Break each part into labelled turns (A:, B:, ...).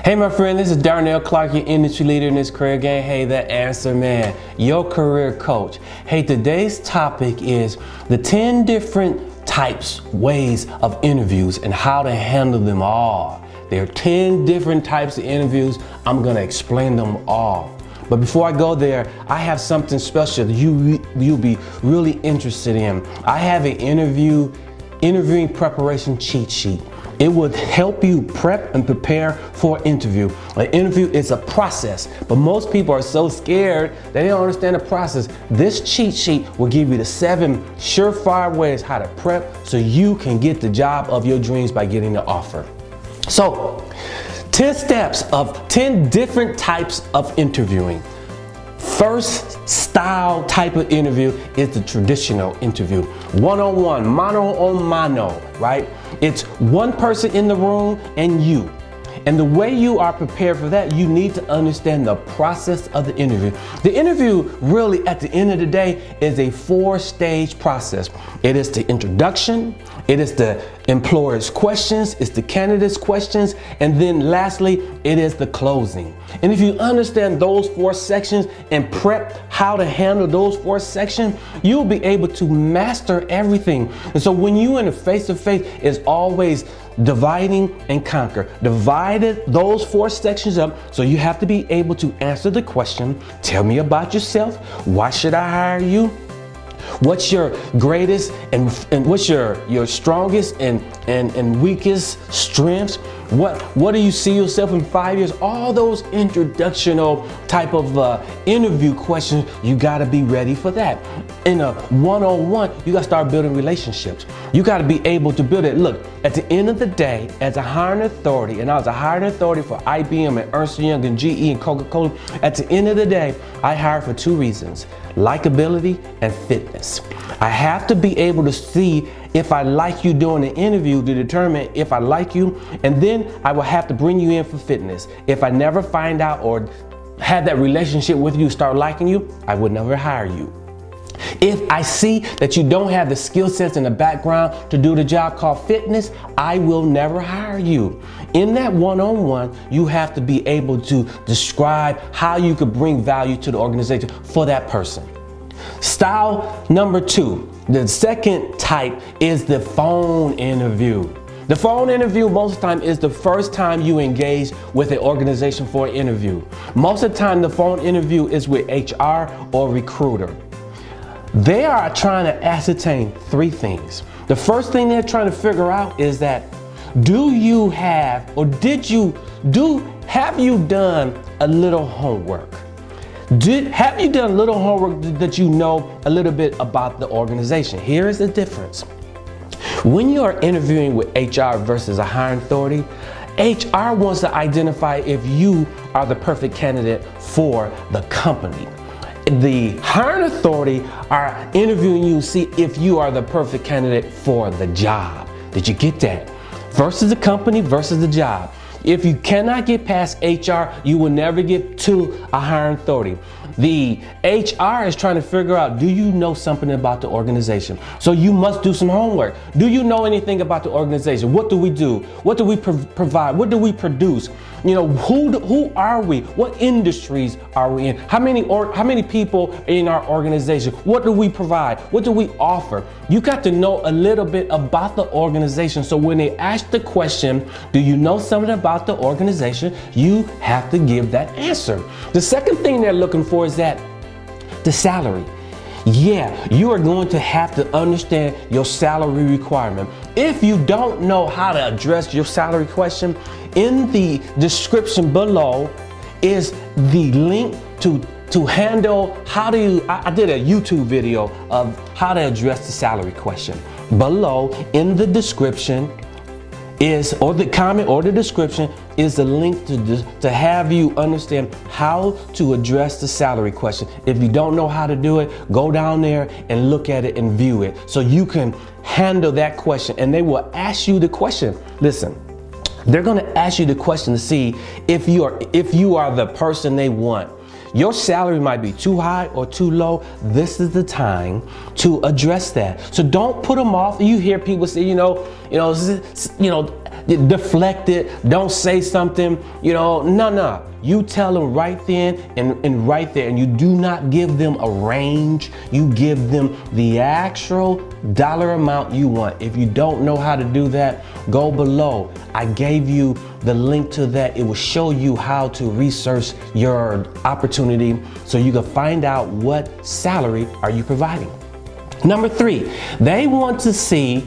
A: Hey my friend, this is Darnell, Clarke, your industry leader in this career game. Hey, the answer man, your career coach. Hey, today's topic is the 10 different types, ways of interviews and how to handle them all. There are 10 different types of interviews. I'm gonna explain them all. But before I go there, I have something special that you'll be really interested in. I have an interviewing preparation cheat sheet. It would help you prep and prepare for an interview. An interview is a process, but most people are so scared that they don't understand the process. This cheat sheet will give you the 7 surefire ways how to prep so you can get the job of your dreams by getting the offer. So, 10 steps of 10 different types of interviewing. First style type of interview is the traditional interview. One-on-one, mano on mano, right? It's one person in the room and you. And the way you are prepared for that, you need to understand the process of the interview. The interview really at the end of the day is a 4-stage process. It is the introduction, it is the employer's questions, it's the candidate's questions, and then lastly, it is the closing. And if you understand those 4 sections and prep how to handle those 4 sections, you'll be able to master everything. And so when you in a face-to-face, it's always dividing and conquer. Divided those 4 sections up, so you have to be able to answer the question, tell me about yourself, why should I hire you? What's your greatest and what's your strongest and weakest strengths? What do you see yourself in 5 years? All those introductional type of interview questions, you gotta be ready for that. In a one-on-one, you gotta start building relationships. You gotta be able to build it. Look, at the end of the day, as a hiring authority, and I was a hiring authority for IBM and Ernst & Young and GE and Coca-Cola, at the end of the day, I hire for 2 reasons: likability and fitness. I have to be able to see if I like you during the interview to determine if I like you, and then I will have to bring you in for fitness. If I never find out or have that relationship with you, start liking you, I would never hire you. If I see that you don't have the skill sets and the background to do the job called fitness, I will never hire you. In that one-on-one, you have to be able to describe how you could bring value to the organization for that person. Style number 2, the second type is the phone interview. The phone interview most of the time is the first time you engage with an organization for an interview. Most of the time the phone interview is with HR or recruiter. They are trying to ascertain 3 things. The first thing they're trying to figure out is that have you done a little homework? Have you done a little homework that you know a little bit about the organization? Here is the difference. When you are interviewing with HR versus a hiring authority, HR wants to identify if you are the perfect candidate for the company. The hiring authority are interviewing you to see if you are the perfect candidate for the job. Did you get that? Versus the company versus the job. If you cannot get past HR, you will never get to a hiring authority. The HR is trying to figure out, do you know something about the organization? So you must do some homework. Do you know anything about the organization? What do we do? What do we provide? What do we produce? You know, who are we? What industries are we in? How many people are in our organization? What do we provide? What do we offer? You got to know a little bit about the organization. So when they ask the question, do you know something about the organization? You have to give that answer. The second thing they're looking for is that the salary. Yeah, you are going to have to understand your salary requirement. If you don't know how to address your salary question, in the description below is the link to handle I did a YouTube video of how to address the salary question. Below in the description or the comment or the description is the link to have you understand how to address the salary question. If you don't know how to do it, go down there and look at it and view it so you can handle that question. And they will ask you the question. Listen, they're going to ask you the question to see if you are the person they want. Your salary might be too high or too low. This is the time to address that. So don't put them off. You hear people say, deflect it, don't say something, no. You tell them right then and right there, and you do not give them a range. You give them the actual dollar amount you want. If you don't know how to do that, go below. I gave you the link to that. It will show you how to research your opportunity so you can find out what salary are you providing. Number 3, they want to see,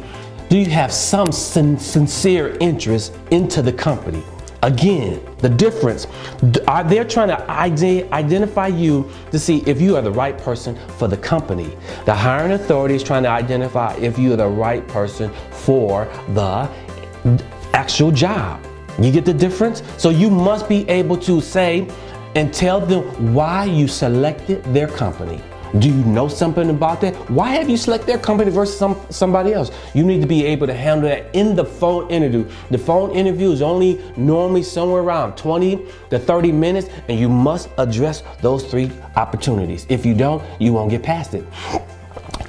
A: do you have some sincere interest into the company? Again, the difference, are they trying to identify you to see if you are the right person for the company? The hiring authority is trying to identify if you are the right person for the actual job. You get the difference? So you must be able to say and tell them why you selected their company. Do you know something about that? Why have you selected their company versus somebody else? You need to be able to handle that in the phone interview. The phone interview is only normally somewhere around 20 to 30 minutes, and you must address those 3 opportunities. If you don't, you won't get past it.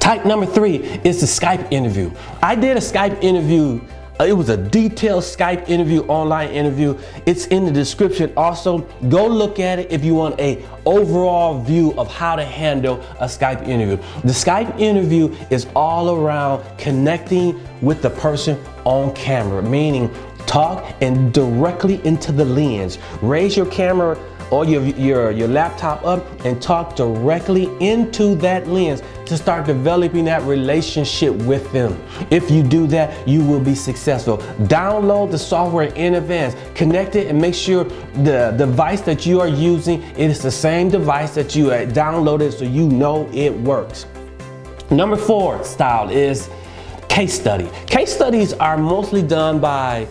A: Type number 3 is the Skype interview. I did a Skype interview. It was a detailed Skype interview, online interview. It's in the description also. Go look at it if you want a overall view of how to handle a Skype interview. The Skype interview is all around connecting with the person on camera, meaning talk and directly into the lens. Raise your camera or your laptop up and talk directly into that lens to start developing that relationship with them. If you do that, you will be successful. Download the software in advance, connect it, and make sure the device that you are using, it is the same device that you had downloaded so you know it works. Number 4 style is case study. Case studies are mostly done by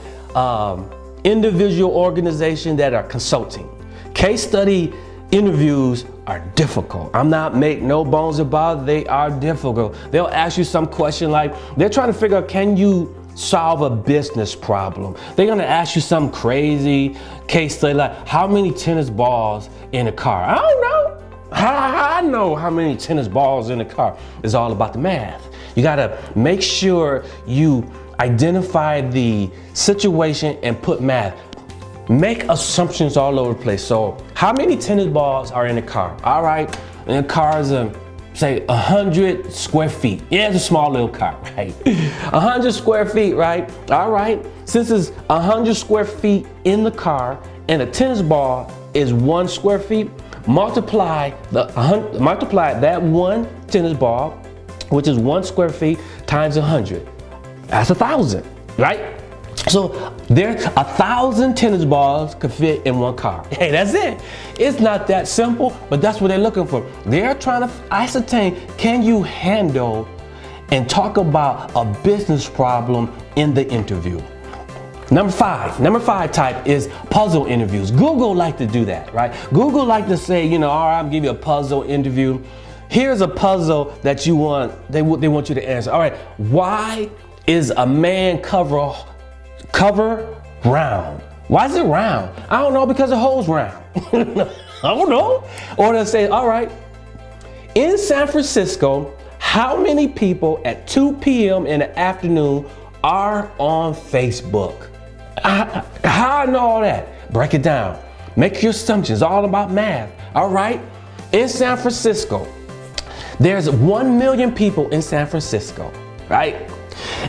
A: individual organizations that are consulting. Case study interviews are difficult. I'm not making no bones about it. They are difficult. They'll ask you some question like, they're trying to figure out, can you solve a business problem? They're gonna ask you some crazy case study like, how many tennis balls in a car? I don't know. I know how many tennis balls in a car. It's all about the math. You gotta make sure you identify the situation and put math. Make assumptions all over the place. So how many tennis balls are in the car? All right, and the car is say 100 square feet. Yeah, it's a small little car, right? 100 square feet, right? All right, since it's 100 square feet in the car and a tennis ball is 1 square feet, multiply that 1 tennis ball, which is 1 square feet, times 100. That's 1,000, right? So there's 1,000 tennis balls could fit in 1 car. Hey, that's it. It's not that simple, but that's what they're looking for. They're trying to ascertain, can you handle and talk about a business problem in the interview? Number 5 type is puzzle interviews. Google like to do that, right? Google like to say, all right, I'll give you a puzzle interview. Here's a puzzle that you want, they want you to answer. All right, why is a man cover round? Why is it round? I don't know, because the hole's round. I don't know. Or they'll say, all right, in San Francisco, how many people at 2 p.m. in the afternoon are on Facebook? How I know all that? Break it down. Make your assumptions, all about math. All right, in San Francisco, there's 1 million people in San Francisco, right?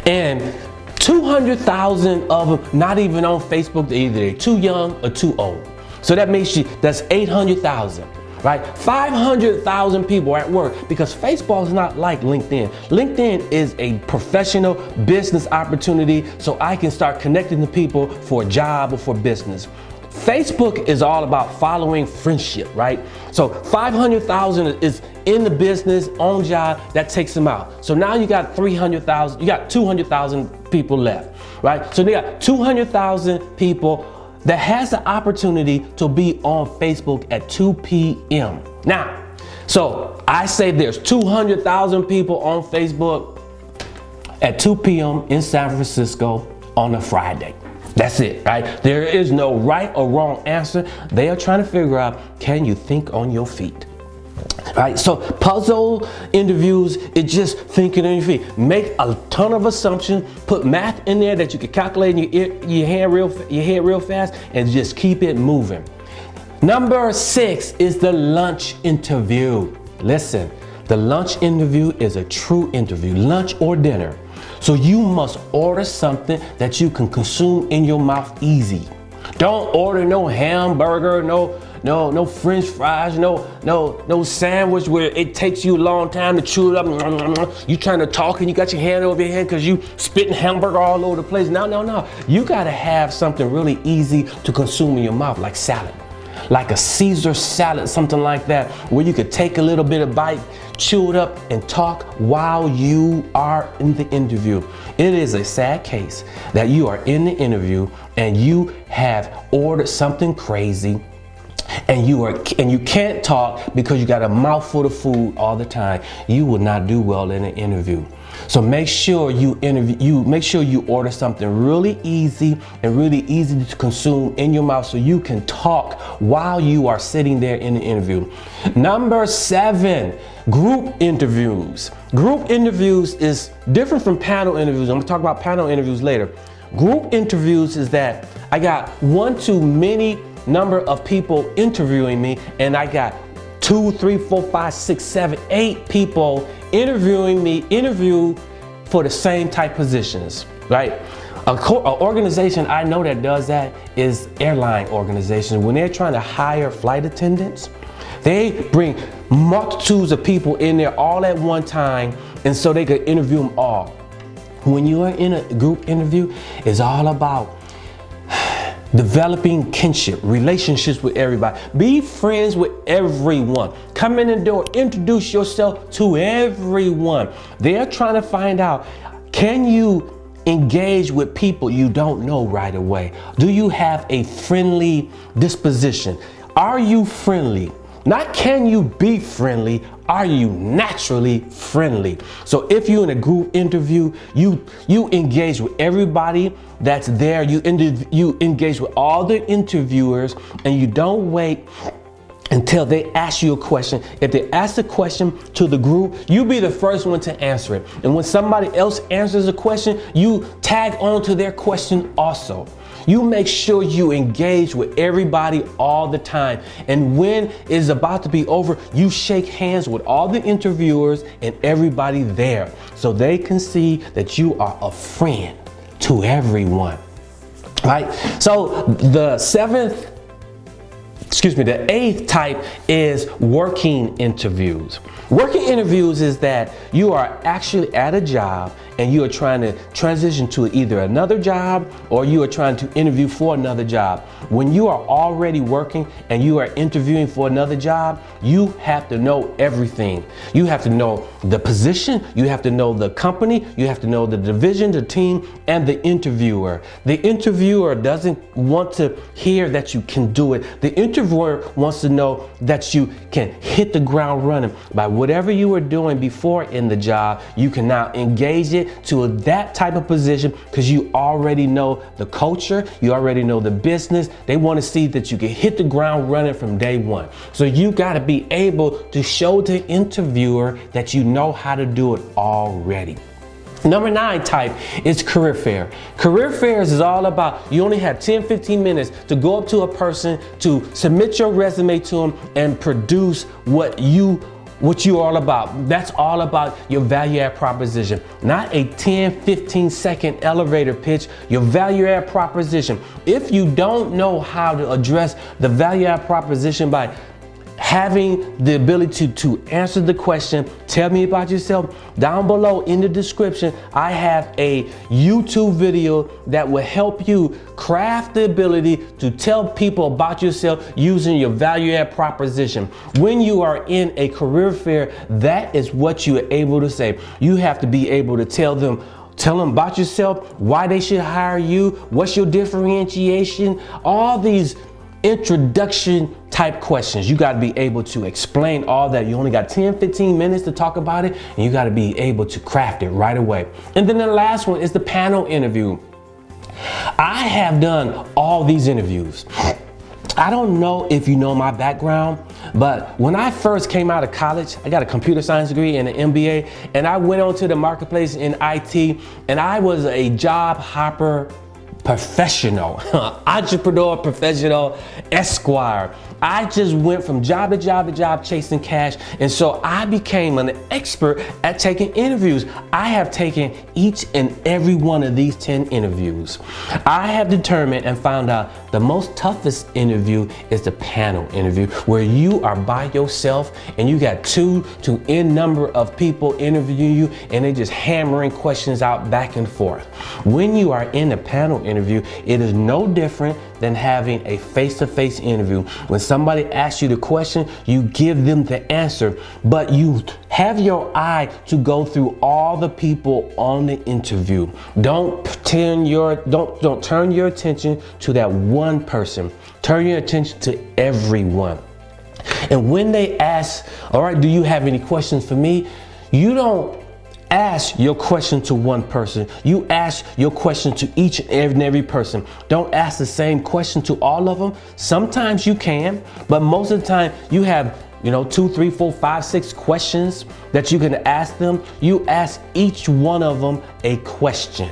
A: And 200,000 of them not even on Facebook. Either they're too young or too old. So that makes that's 800,000, right? 500,000 people are at work, because Facebook is not like LinkedIn. LinkedIn is a professional business opportunity, so I can start connecting to people for a job or for business. Facebook is all about following friendship, right? So 500,000 is in the business, on job, that takes them out. So now you got 300,000, you got 200,000 people left, right? So they got 200,000 people that has the opportunity to be on Facebook at 2 p.m. Now, so I say there's 200,000 people on Facebook at 2 p.m. in San Francisco on a Friday. That's it, right? There is no right or wrong answer. They are trying to figure out, can you think on your feet? Right, so puzzle interviews is just thinking on your feet. Make a ton of assumptions, put math in there that you can calculate in your head real fast, and just keep it moving. Number 6 is the lunch interview. Listen, the lunch interview is a true interview, lunch or dinner. So you must order something that you can consume in your mouth easy. Don't order no hamburger, no French fries, no sandwich where it takes you a long time to chew it up. You trying to talk and you got your hand over your head because you spitting hamburger all over the place. No. You gotta have something really easy to consume in your mouth, like salad. Like a Caesar salad, something like that, where you could take a little bit of bite, chew it up, and talk while you are in the interview. It is a sad case that you are in the interview and you have ordered something crazy and you can't talk because you got a mouthful of food all the time. You will not do well in an interview. So make sure you order something really easy and really easy to consume in your mouth so you can talk while you are sitting there in the interview. Number 7, group interviews. Group interviews is different from panel interviews. I'm gonna talk about panel interviews later. Group interviews is that I got one too many number of people interviewing me, and I got 2, 3, 4, 5, 6, 7, 8 people interview for the same type positions, right? An organization I know that does that is airline organizations. When they're trying to hire flight attendants, they bring multitudes of people in there all at one time, and so they could interview them all. When you are in a group interview, it's all about developing kinship, relationships with everybody. Be friends with everyone. Come in the door, introduce yourself to everyone. They're trying to find out, can you engage with people you don't know right away? Do you have a friendly disposition? Are you friendly? Not can you be friendly, are you naturally friendly? So if you're in a group interview, you engage with everybody that's there. You engage with all the interviewers, and you don't wait until they ask you a question. If they ask a question to the group, you be the first one to answer it. And when somebody else answers a question, you tag on to their question also. You make sure you engage with everybody all the time. And when it's about to be over, you shake hands with all the interviewers and everybody there so they can see that you are a friend to everyone, right? So the 8th type is working interviews. Working interviews is that you are actually at a job and you are trying to transition to either another job or you are trying to interview for another job. When you are already working and you are interviewing for another job, you have to know everything. You have to know the position, you have to know the company, you have to know the division, the team, and the interviewer. The interviewer doesn't want to hear that you can do it. The interviewer wants to know that you can hit the ground running. By whatever you were doing before in the job, you can now engage it to that type of position because you already know the culture, you already know the business. They want to see that you can hit the ground running from day one. So you got to be able to show the interviewer that you know how to do it already. Number 9 type is career fair. Career fairs is all about, you only have 10-15 minutes to go up to a person, to submit your resume to them and produce what you're all about. That's all about your value add proposition. Not a 10-15 second elevator pitch, your value add proposition. If you don't know how to address the value add proposition by having the ability to answer the question, tell me about yourself, down below in the description, I have a YouTube video that will help you craft the ability to tell people about yourself using your value add proposition. When you are in a career fair, that is what you are able to say. You have to be able to tell them about yourself, why they should hire you, what's your differentiation, all these introduction type questions. You got to be able to explain all that. You only got 10-15 minutes to talk about it, and you got to be able to craft it right away. And then the last one is the panel interview. I have done all these interviews. I I don't know if you know my background, but when I first came out of college, I got a computer science degree and an MBA, and I went onto the marketplace in IT, and I was a job hopper professional, entrepreneur professional, esquire. I just went from job to job to job chasing cash, and so I became an expert at taking interviews. I have taken each and every one of these 10 interviews. I have determined and found out the most toughest interview is the panel interview, where you are by yourself and you got 2 to n number of people interviewing you, and they're just hammering questions out back and forth. When you are in a panel interview, it is no different than having a face-to-face interview. When somebody asks you the question, you give them the answer, but you have your eye to go through all the people on the interview. Don't turn your attention to that one person. Turn your attention to everyone. And when they ask, all right, do you have any questions for me? You don't ask your question to one person. You ask your question to each and every person. Don't ask the same question to all of them. Sometimes you can, but most of the time you have 2, 3, 4, 5, 6 questions that you can ask them. You ask each one of them a question.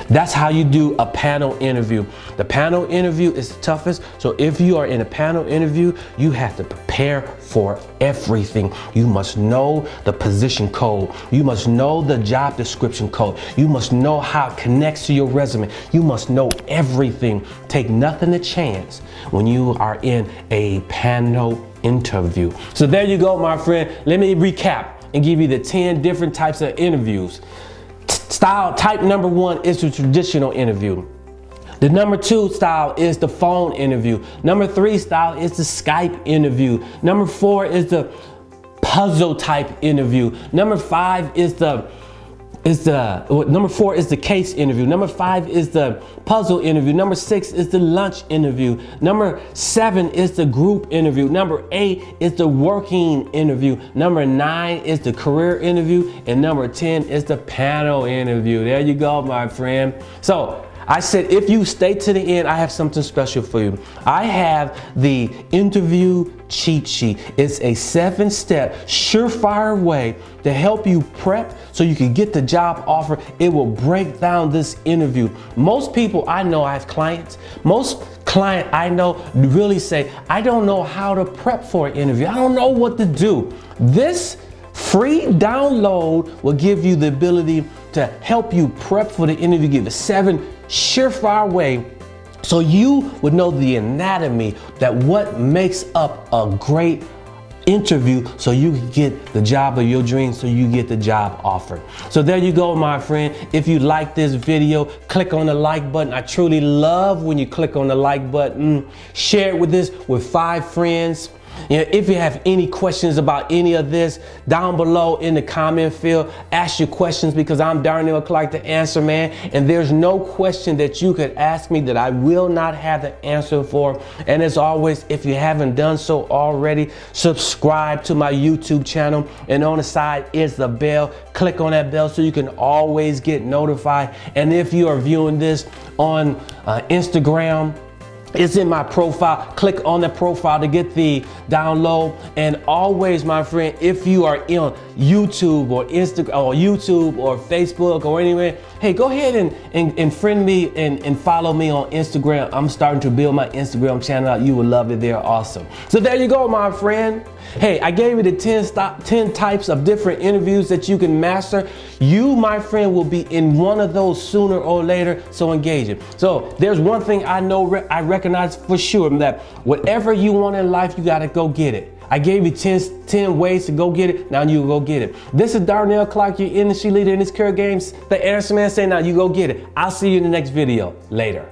A: That's how you do a panel interview. The panel interview is the toughest. So if you are in a panel interview, you have to prepare for everything. You must know the position code. You must know the job description code. You must know how it connects to your resume. You must know everything. Take nothing to chance when you are in a panel interview. So there you go, my friend. Let me recap and give you the 10 different types of interviews. Type number 1 is the traditional interview. The number 2 style is the phone interview. Number 3 style is the Skype interview. Number 4 is the puzzle type interview. Number 5 is number 4 is the case interview. Number 5 is the puzzle interview. Number 6 is the lunch interview. Number 7 is the group interview. Number 8 is the working interview. Number 9 is the career interview. And number 10 is the panel interview. There you go, my friend. So I said, if you stay to the end, I have something special for you. I have the interview cheat sheet. It's a 7-step, surefire way to help you prep so you can get the job offer. It will break down this interview. Most people I know, I have clients, most client I know really say, I don't know how to prep for an interview. I don't know what to do. This free download will give you the ability to help you prep for the interview, give it 7 surefire way so you would know the anatomy that what makes up a great interview so you can get the job of your dreams, so you get the job offer. So there you go, my friend. If you like this video, click on the like button. I truly love when you click on the like button. Share with 5 friends. If you have any questions about any of this, down below in the comment field, ask your questions, because I'm Darnell, Clarke, the answer man, and there's no question that you could ask me that I will not have the answer for. And as always, if you haven't done so already, subscribe to my YouTube channel, and on the side is the bell. Click on that bell so you can always get notified. And if you are viewing this on Instagram, it's in my profile. Click on the profile to get the download. And always, my friend, if you are on YouTube or Instagram or YouTube or Facebook or anywhere, hey, go ahead and friend me and follow me on Instagram. I'm starting to build my Instagram channel out. You will love it there also. So there you go, my friend. Hey, I gave you the 10 types of different interviews that you can master. You, my friend, will be in one of those sooner or later, so engage it. So there's one thing I know, I recognize for sure, that whatever you want in life, you gotta go get it. I gave you 10 ways to go get it. Now you go get it. This is Darnell Clarke, your industry leader in this career games. The answer man saying, now you go get it. I'll see you in the next video. Later.